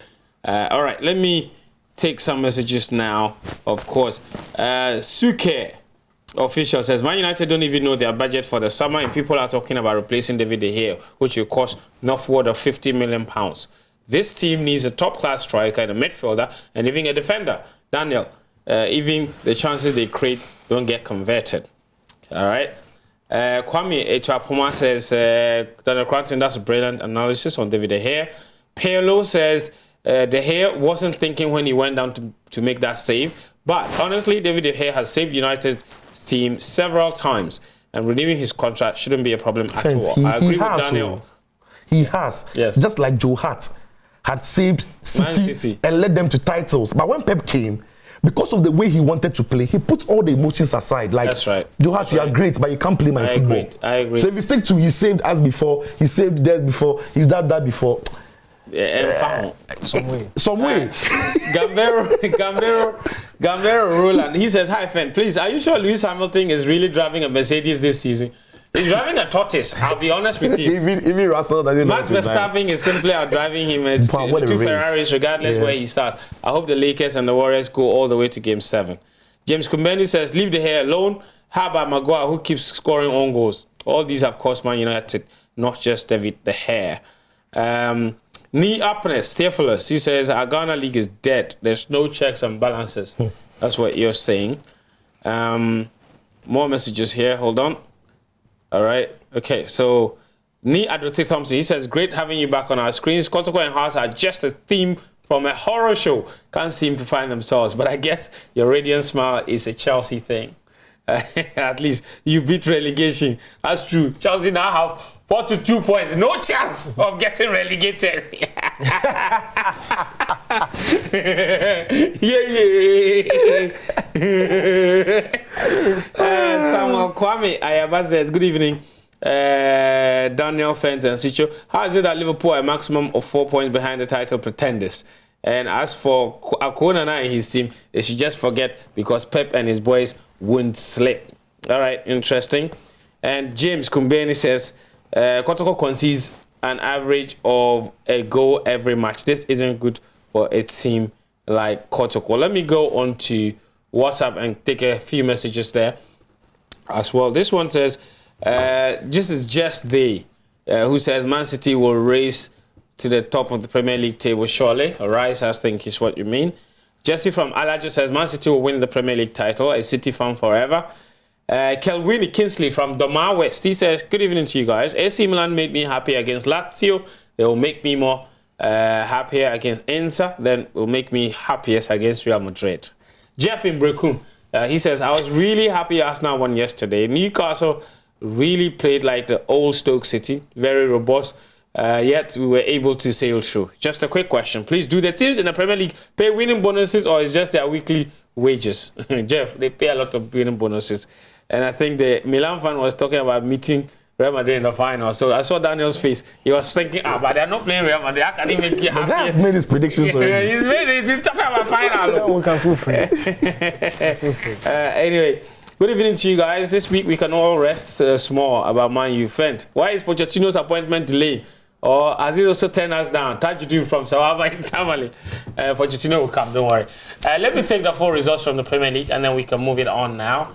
All right, let me take some messages now. Of course, Suke official says Man United don't even know their budget for the summer, and people are talking about replacing David De Gea, which will cost northward of £50 million. This team needs a top-class striker and a midfielder and even a defender. Daniel, even the chances they create don't get converted. All right. Kwame Echapoma says, Daniel Cranton, that's a brilliant analysis on David De Gea. Pelo says, De Gea wasn't thinking when he went down to make that save. But honestly, David De Gea has saved United's team several times, and renewing his contract shouldn't be a problem at all. I agree with Daniel. He has. Yes. Just like Joe Hart had saved City and led them to titles. But when Pep came, because of the way he wanted to play, he put all the emotions aside. Like, that's right. Johat, you are great, but you can't play my football. I agree. So if you stick to he saved us before, he saved this before, he's that before. Some way. Gambero Roland, he says, hi, Fen, please, are you sure Lewis Hamilton is really driving a Mercedes this season? He's driving a tortoise, I'll be honest with you. Even Russell doesn't Max Verstappen is simply out driving him at two Ferraris, regardless where he starts. I hope the Lakers and the Warriors go all the way to Game 7. James Kumbendi says, leave the hair alone. How about Maguire, who keeps scoring own goals? All these have cost Man United, not just David the hair. Knee upness, Theophilus, he says, our Ghana league is dead. There's no checks and balances. That's what you're saying. More messages here, hold on. All right, okay, so Knee Adrote Thompson, he says, great having you back on our screens. Kotoko and Hearts are just a theme from a horror show. Can't seem to find themselves, but I guess your radiant smile is a Chelsea thing. At least you beat relegation. That's true. Chelsea now have 42 points. No chance of getting relegated. Samuel Kwame Ayaba says, good evening. Daniel Fenton, Sicho. How is it that Liverpool are a maximum of 4 points behind the title pretenders? And as for Akona and his team, they should just forget because Pep and his boys won't slip. All right, interesting. And James Kumbeni says, Kotoko concedes an average of a goal every match. This isn't good for a team like Kotoko. Let me go on to WhatsApp and take a few messages there as well. This one says, this is just they, who says Man City will race to the top of the Premier League table shortly. A rise, I think, is what you mean. Jesse from Alajo says Man City will win the Premier League title. A City fan forever. Kelwini Kinsley from Domar West, he says, good evening to you guys. AC Milan made me happy against Lazio. They will make me more happier against Inter. Then will make me happiest against Real Madrid. Jeff in Brekum, he says, I was really happy Arsenal won yesterday. Newcastle really played like the old Stoke City. Very robust. Yet we were able to sail through. Just a quick question. Please, do the teams in the Premier League pay winning bonuses or is just their weekly wages? Jeff, they pay a lot of winning bonuses. And I think the Milan fan was talking about meeting Real Madrid in the final. So I saw Daniel's face. He was thinking, but they're not playing Real Madrid. How can he make you happy? The guy has made his predictions already. He's talking about final. We can feel free. Anyway, good evening to you guys. This week we can all rest small about Man U. Fent. Why is Pochettino's appointment delayed? Or has he also turned us down? Tajuddin from Sawaba in Tamale. Pochettino will come, don't worry. Let me take the 4 results from the Premier League and then we can move it on now.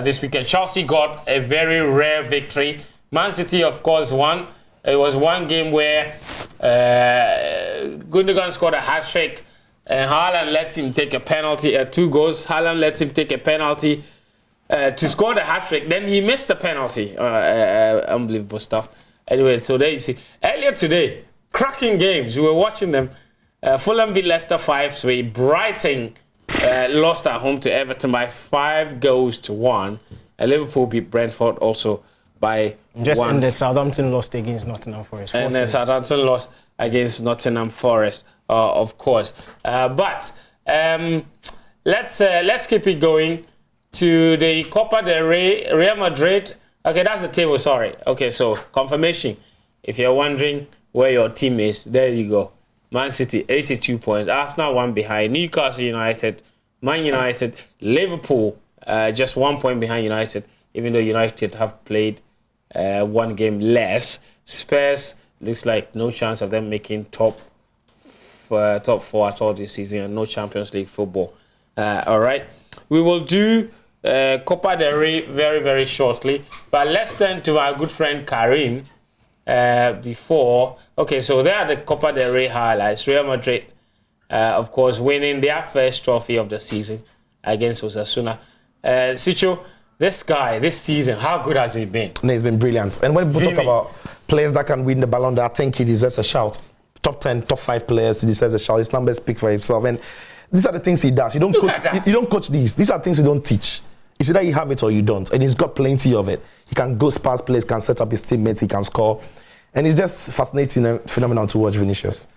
This weekend, Chelsea got a very rare victory. Man City, of course, won. It was one game where Gundogan scored a hat-trick and Haaland let him take a penalty, 2 goals. Haaland let him take a penalty to score the hat-trick. Then he missed the penalty. Unbelievable stuff. Anyway, so there you see. Earlier today, cracking games. We were watching them. Fulham beat Leicester 5-3. Brighton lost at home to Everton by 5-1. And Liverpool beat Brentford also by 1. And the Southampton lost against Nottingham Forest. And then Southampton lost against Nottingham Forest, of course. But let's keep it going to the Copa del Rey. Real Madrid. Okay, that's the table, sorry. Okay, so confirmation. If you're wondering where your team is, there you go. Man City, 82 points. Arsenal 1 behind. Newcastle United, Man United, Liverpool, just 1 point behind United, even though United have played 1 game less. Spurs, looks like no chance of them making top 4 at all this season and no Champions League football. All right, we will do Copa del Rey very, very shortly. But let's turn to our good friend Karim before. Okay, so there are the Copa del Rey highlights. Real Madrid, of course, winning their first trophy of the season against Osasuna. Sicho, this guy, this season, how good has he been? No, he's been brilliant. And when people talk about players that can win the Ballon D'or, I think he deserves a shout. Top 10, top 5 players, he deserves a shout. His numbers speak for himself. And these are the things he does. You don't coach these. These are things you don't teach. It's either you have it or you don't. And he's got plenty of it. He can go past players, can set up his teammates, he can score. And it's just fascinating and phenomenal to watch Vinicius.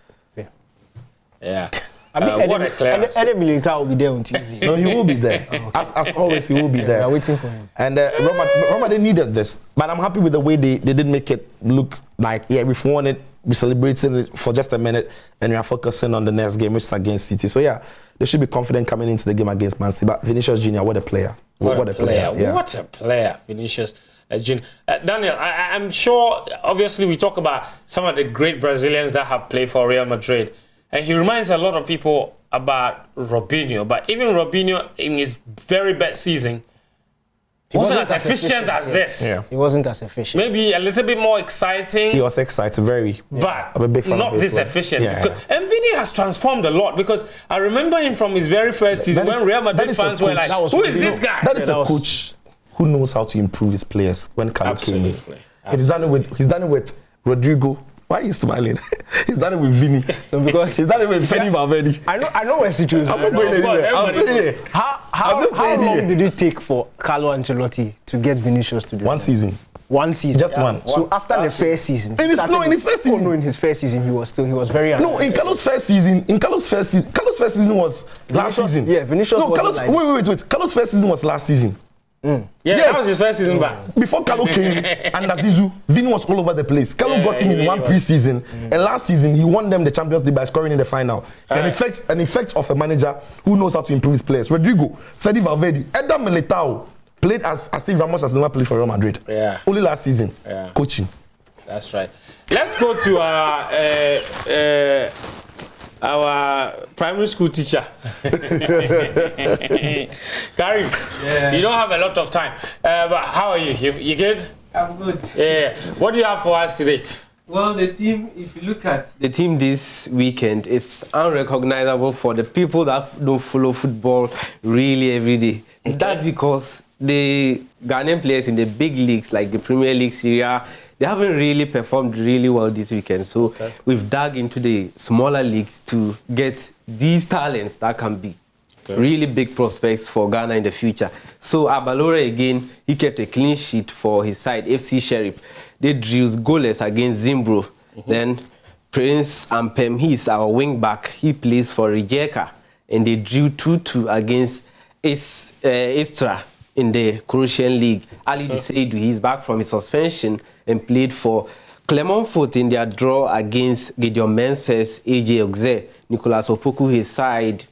Yeah. I mean, what a clear Ede Militao will be there on Tuesday. No, he will be there. As always, he will be there. We are waiting for him. And Roma, they needed this. But I'm happy with the way they didn't make it look like, yeah, we've won it, we're celebrating it for just a minute, and we are focusing on the next game, which is against City. So, yeah, they should be confident coming into the game against Man City. But Vinicius Jr., what a player. What a player. Yeah. What a player, Vinicius Jr. Daniel, I'm sure, obviously, we talk about some of the great Brazilians that have played for Real Madrid. And he reminds a lot of people about Robinho. But even Robinho, in his very best season, he wasn't as efficient as this. Yeah. He wasn't as efficient. Maybe a little bit more exciting. He was excited, very. But I'm a big fan not of his this work. efficient. Yeah. And Vinny has transformed a lot, because I remember him from his very first season when Real Madrid fans were like, who is this guy? That is a coach who knows how to improve his players when Carlo came in. He's done it with Rodrigo. Why are you smiling? He's done it with Vinny. No, because he's done it with Fede Valverde. I know where situation. I'm not going anywhere. I'll stay here. How long did it take for Carlo Ancelotti to get Vinicius to this? One season. One season. Just one. So after the first season. In his first season. Oh no, in his first season he was very. No, in Carlo's first season. Carlo's first season was last season. Yeah, Vinicius. No, Carlos. Wait. Carlo's first season was last season. Yeah, yes. That was his first season back. Before Carlo came and Azizu, Vini was all over the place. Carlo got him in one pre-season, and last season he won them the Champions League by scoring in the final. An effect of a manager who knows how to improve his players. Rodrigo, Fede Valverde, Eder Militao played as if Ramos has never played for Real Madrid. Yeah. Only last season. Yeah. Coaching. That's right. Let's go to our primary school teacher. Karim, you don't have a lot of time. But how are you? You good? I'm good. Yeah. What do you have for us today? Well, the team, if you look at the team this weekend, it's unrecognizable for the people that don't follow football really every day. Okay. That's because the Ghanaian players in the big leagues, like the Premier League, Syria, they haven't really performed really well this weekend. So we've dug into the smaller leagues to get these talents that can be really big prospects for Ghana in the future. So Abalore again, he kept a clean sheet for his side, FC Sheriff. They drew goalless against Zimbro. Then Prince Ampem, he's our wing back. He plays for Rijeka. And they drew 2-2 against Istra in the Croatian League. Ali Seidu, he's back from his suspension and played for Clermont-Foot in their draw against Gideon Mensah's AJ Oxlade. Nicolas Opoku, his side.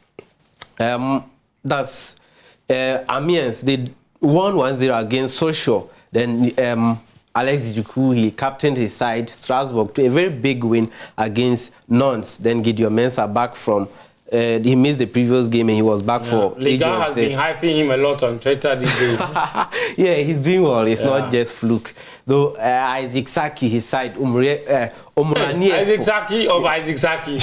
That's Amiens. They won 1-0 against Sochaux. Then Alex Djuku, he captained his side, Strasbourg, to a very big win against Nantes. Then Gideon Mensah back from he missed the previous game and he was back for Liga has been hyping him a lot on Twitter these days. Yeah, he's doing well. It's not just fluke. Though Isaac Saki, his side, Omrani. Isaac Saki of Isaac Saki.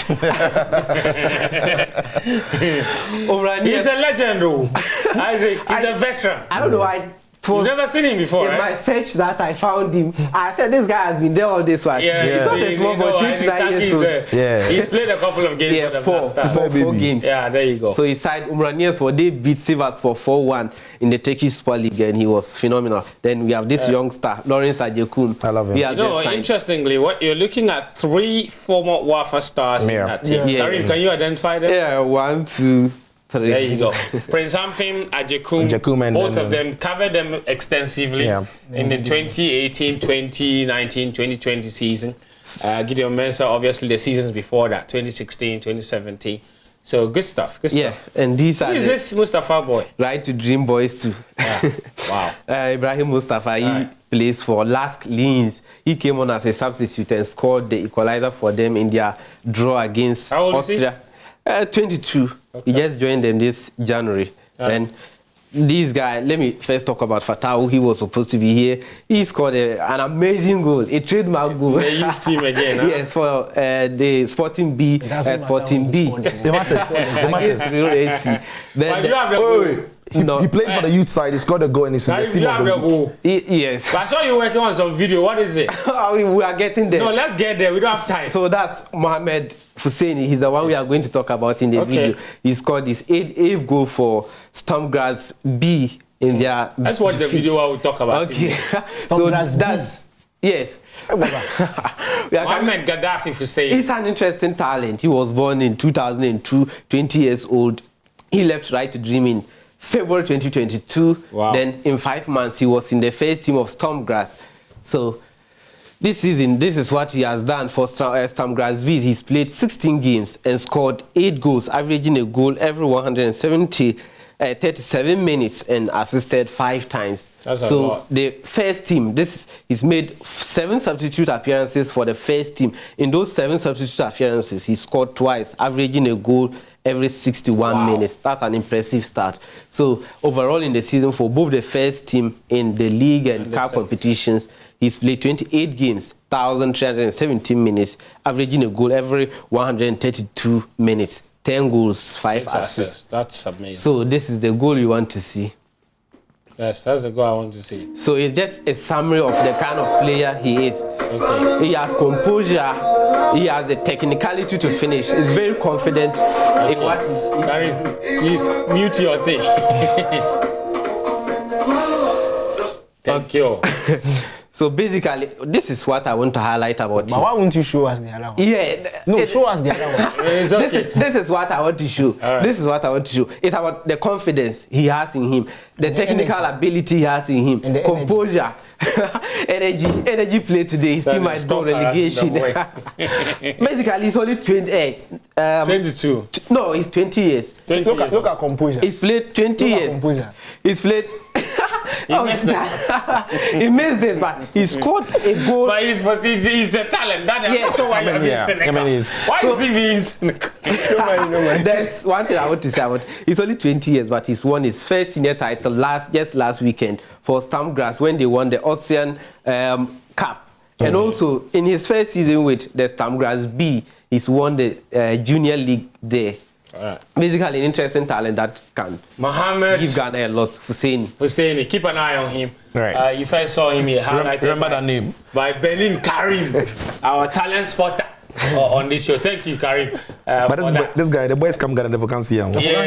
He's a legend, though. Isaac, he's a veteran. I don't know why. You've never seen him before, in right? my search that I found him. I said, this guy has been there all this while. Yeah, he's not a small boy, 29 years old. He's played a couple of games for them. Four games. Yeah, there you go. So his side, Umranias, they beat Sivasspor 4-1 in the Turkish Super League, and he was phenomenal. Then we have this young star, Lawrence Ajekun. I love him. You know, interestingly, what you're looking at 3 former Wafa stars in that team. Karim, can you identify them? Yeah, 1, 2, 3. There you go. Prince Ampim, Ajekun, both of them covered them extensively in the 2018, 2019, 2020 season. Gideon Mensah, obviously, the seasons before that, 2016, 2017. So good stuff. Good stuff. And these Who is this Mustafa boy? Right to Dream Boys too. Wow. Ibrahim Mustafa, he plays for Lask Linz. He came on as a substitute and scored the equalizer for them in their draw against Austria. 22. He just joined them this January. And this guy, let me first talk about Fatau. He was supposed to be here. He scored an amazing goal, a trademark goal. The youth team again, huh? Yes, for the Sporting B. Sporting B. The matters. But you have the goal. He played for the youth side. He scored a goal and he's in the team of the goal. Yes. But I saw you working on some video. What is it? We are getting there. No, let's get there. We don't have time. So that's Mohamed Husseini. He's the one we are going to talk about in the video. He scored his 8th goal for Sturmgras B in their Let's watch the video while we talk about it. So that's Yes. Mohamed Gaddafi for saying. He's an interesting talent. He was born in 2002, 20 years old. He left Right to Dream in February 2022. Wow. Then in 5 months, he was in the first team of Stormgrass. So this season, this is what he has done for Stormgrass Bees. He's played 16 games and scored 8 goals, averaging a goal every 37 minutes and assisted 5 times. That's a lot. The first team, he's made 7 substitute appearances for the first team. In those 7 substitute appearances, he scored twice, averaging a goal every 61 minutes. That's an impressive start. So overall in the season for both the first team in the league and cup competitions, he's played 28 games, 1,317 minutes, averaging a goal every 132 minutes. 10 goals, 5 assists. That's amazing. So this is the goal you want to see. Yes, that's the goal I want to see. So it's just a summary of the kind of player he is. Okay. He has composure. He has the technicality to finish. He's very confident in what he Karim, please mute your thing. Thank you. So basically, this is what I want to highlight about But him. why won't you show us the other one? Yeah. No, show us the other one. It's okay. This is what I want to show. Right. This is what I want to show. It's about the confidence he has in him, the technical ability he has in him, And the composure, energy play today. His team might go relegation. Basically, he's only 22. No, he's 20 years. 20 Look years at composure. He's played 20 Look at years. composure. He's played. He missed it. He missed this, but he scored a goal. But he's a talent. That I'm Yeah. not sure why you're being cynical. Why is he being cynical? There's one thing I want to say about he's only 20 years, but he's won his first senior title last weekend for Stormgrass when they won the Ocean Cup. And also in his first season with the Stormgrass B, he's won the junior league there. Right. Basically, an interesting talent that can Mohamed give Ghana a lot. Husseini, keep an eye on him. Right. You first saw him here highlighted Remember that name? by Benin Karim, our talent spotter on this show. Thank you, Karim. But this guy, the boys come Ghana, never can see him. Yeah,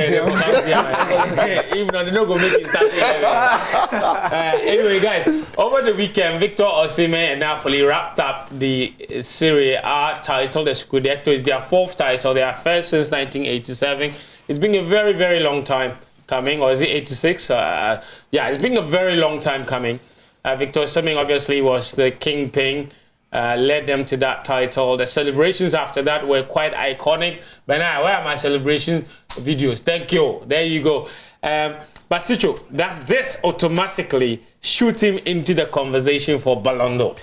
even though they're not going to make it start. Anyway, guys, over the weekend, Victor Osimhen and Napoli wrapped up the Serie A title. The Scudetto is their 4th title. They are first since 1987. It's been a very, very long time coming. Or is it 86? Yeah, it's been a very long time coming. Victor Osimhen obviously was the kingpin. Led them to that title. The celebrations after that were quite iconic. But now, where are my celebration videos? Thank you. There you go. But Sicho, does this automatically shoot him into the conversation for Ballon d'Or?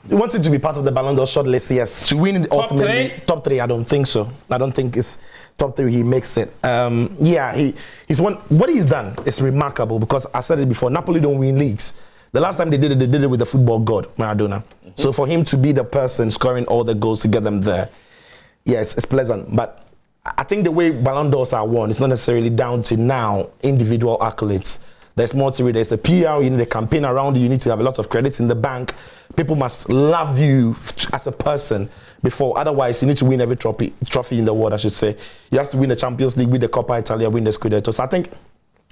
You wanted to be part of the Ballon d'Or shortlist, yes. To win it ultimately, top 3, I don't think so. I don't think it's top 3. He makes it. Yeah, he's won. What he's done is remarkable because I've said it before. Napoli don't win leagues. The last time they did it with the football god, Maradona. So for him to be the person scoring all the goals to get them there, yes, it's pleasant. But I think the way Ballon d'Ors are won, it's not necessarily down to now individual accolades. There's more to it. There's a PR, you need a campaign around you. You need to have a lot of credits in the bank. People must love you as a person before. Otherwise, you need to win every trophy in the world, I should say. You have to win the Champions League, win the Copa Italia, win the Scudetto. So I think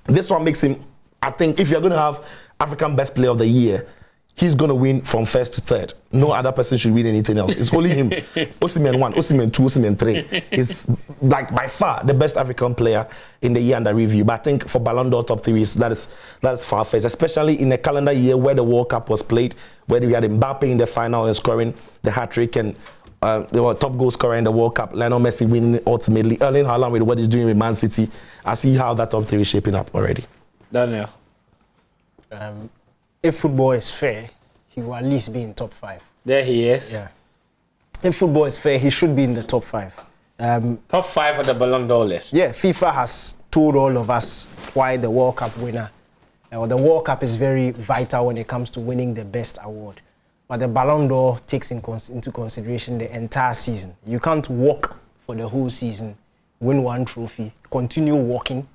this one makes him, I think if you're going to have African Best Player of the Year, he's going to win from 1st to 3rd. No other person should win anything else. It's only him. Osimhen 1, Osimhen 2, Osimhen 3. He's like by far the best African player in the year under review. But I think for Ballon d'Or top 3, that is far-fetched, especially in a calendar year where the World Cup was played, where we had Mbappe in the final and scoring the hat-trick and they were top goal scorer in the World Cup. Lionel Messi winning it ultimately. Erling Haaland with what he's doing with Man City. I see how that top 3 is shaping up already. Daniel. If football is fair, he will at least be in top 5. There he is. Yeah. If football is fair, he should be in the top 5. Top 5 of the Ballon d'Or list. Yeah, FIFA has told all of us why the World Cup winner, the World Cup is very vital when it comes to winning the best award. But the Ballon d'Or takes into consideration the entire season. You can't walk for the whole season, win one trophy, continue walking,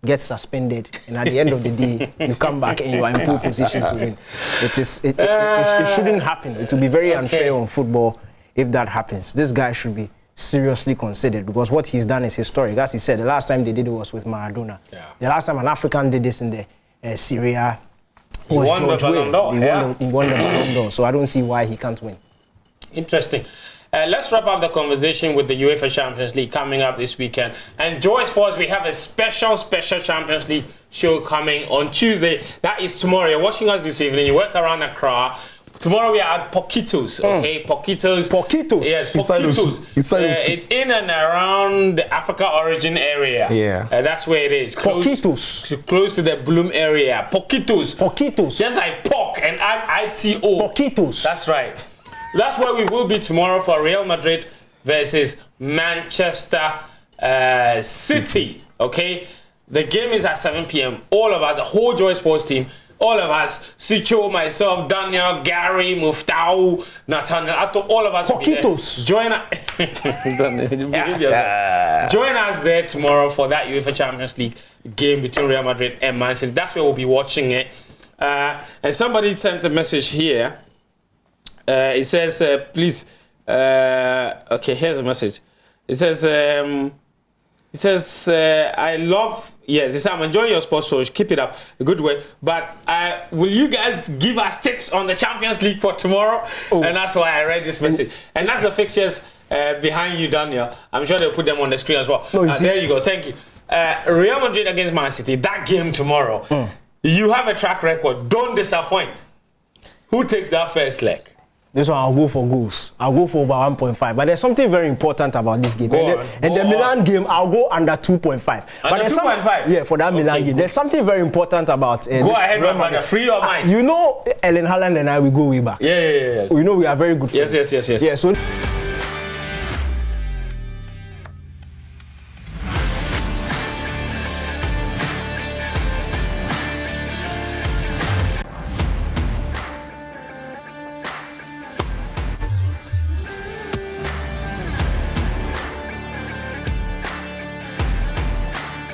get suspended, and at the end of the day, you come back and you are in pole position to win. It shouldn't happen. It will be very unfair on football if that happens. This guy should be seriously considered because what he's done is historic. As he said, the last time they did it was with Maradona. Yeah. The last time an African did this in the Serie A He won the Ballon d'Or. He won the Ballon d'Or, so I don't see why he can't win. Interesting. Let's wrap up the conversation with the UEFA Champions League coming up this weekend. And Joy Sports, we have a special Champions League show coming on Tuesday. That is tomorrow. You're watching us this evening. You work around Accra. Tomorrow we are at Poquitos, okay? Poquitos. Yes, Poquitos. It's in and around the Africa origin area. Yeah. That's where it is. Close to the Bloom area. Poquitos. Just like pork and I-T-O. Poquitos. That's right. That's where we will be tomorrow for Real Madrid versus Manchester City, okay? The game is at 7 p.m. All of us, the whole Joy Sports team, all of us, Sicho, myself, Daniel, Gary, Muftau, Nathaniel, all of us will be there. Join us there tomorrow for that UEFA Champions League game between Real Madrid and Man City. That's where we'll be watching it. And somebody sent a message here. It says, please, okay, here's a message. It says, I love, yes, it says, I'm enjoying your sports show. Keep it up, a good way. But will you guys give us tips on the Champions League for tomorrow? Oh. And that's why I read this message. And that's the fixtures behind you, Daniel. I'm sure they'll put them on the screen as well. No, there you go, thank you. Real Madrid against Man City, that game tomorrow. You have a track record, don't disappoint. Who takes that first leg? This one, I'll go for goals. I'll go for over 1.5. But there's something very important about this game. And the Milan game, I'll go under 2.5. Under 2.5? Yeah, for that Milan game. There's something very important about go ahead, my brother. Free your mind. You know, Ellen Haaland and I, we go way back. Yeah. You know, we are very good friends. Yes. Yeah, so...